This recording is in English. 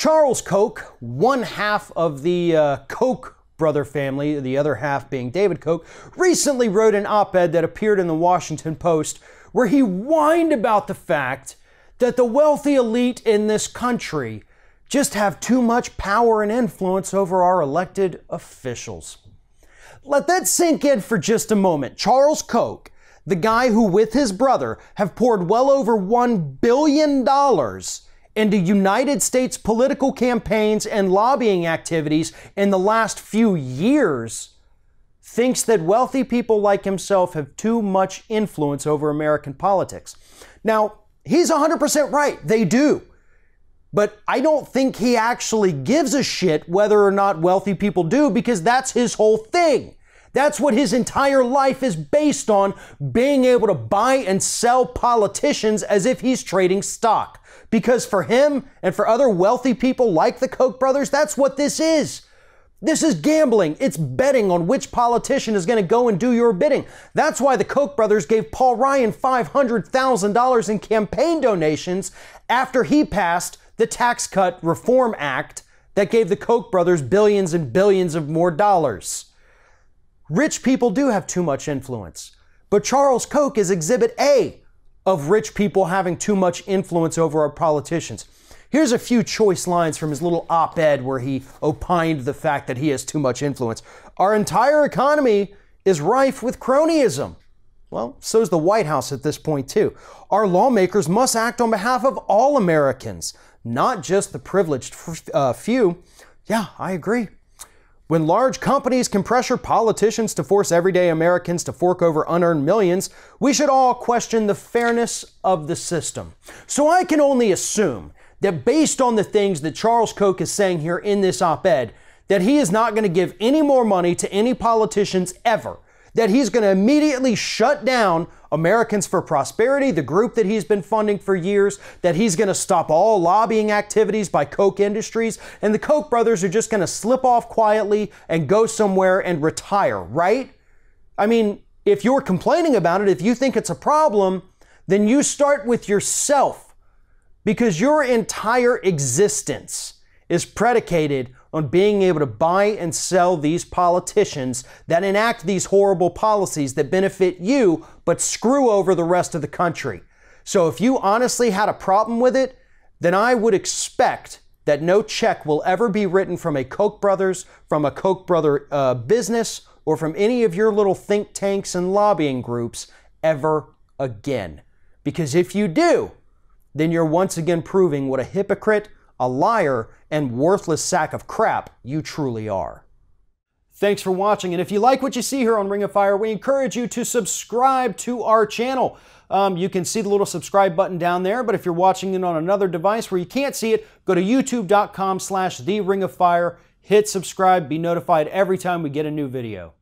Charles Koch, one half of the Koch brother family, the other half being David Koch, recently wrote an op-ed that appeared in the Washington Post where he whined about the fact that the wealthy elite in this country just have too much power and influence over our elected officials. Let that sink in for just a moment. Charles Koch, the guy who with his brother have poured well over $1 billion into United States political campaigns and lobbying activities in the last few years, thinks that wealthy people like himself have too much influence over American politics. Now, he's 100% right. They do. But I don't think he actually gives a shit whether or not wealthy people do, because that's his whole thing. That's what his entire life is based on, being able to buy and sell politicians as if he's trading stock. Because for him and for other wealthy people like the Koch brothers, that's what this is. This is gambling. It's betting on which politician is going to go and do your bidding. That's why the Koch brothers gave Paul Ryan $500,000 in campaign donations after he passed the Tax Cut Reform Act that gave the Koch brothers billions and billions of more dollars. Rich people do have too much influence, but Charles Koch is exhibit A of rich people having too much influence over our politicians. Here's a few choice lines from his little op-ed where he opined the fact that he has too much influence. Our entire economy is rife with cronyism. Well, so is the White House at this point too. Our lawmakers must act on behalf of all Americans, not just the privileged few. Yeah, I agree. When large companies can pressure politicians to force everyday Americans to fork over unearned millions, we should all question the fairness of the system. So I can only assume that based on the things that Charles Koch is saying here in this op-ed, that he is not going to give any more money to any politicians ever. That he's going to immediately shut down Americans for Prosperity, the group that he's been funding for years, that he's going to stop all lobbying activities by Koch Industries, and the Koch brothers are just going to slip off quietly and go somewhere and retire, right? I mean, if you're complaining about it, if you think it's a problem, then you start with yourself, because your entire existence is predicated on being able to buy and sell these politicians that enact these horrible policies that benefit you but screw over the rest of the country. So if you honestly had a problem with it, then I would expect that no check will ever be written from a Koch brothers, from a Koch brother business, or from any of your little think tanks and lobbying groups ever again. Because if you do, then you're once again proving what a hypocrite, a liar, and worthless sack of crap you truly are. Thanks for watching, and if you like what you see here on Ring of Fire, we encourage you to subscribe to our channel. You can see the little subscribe button down there, but if you're watching it on another device where you can't see it, go to youtube.com/TheRingOfFire, hit subscribe, be notified every time we get a new video.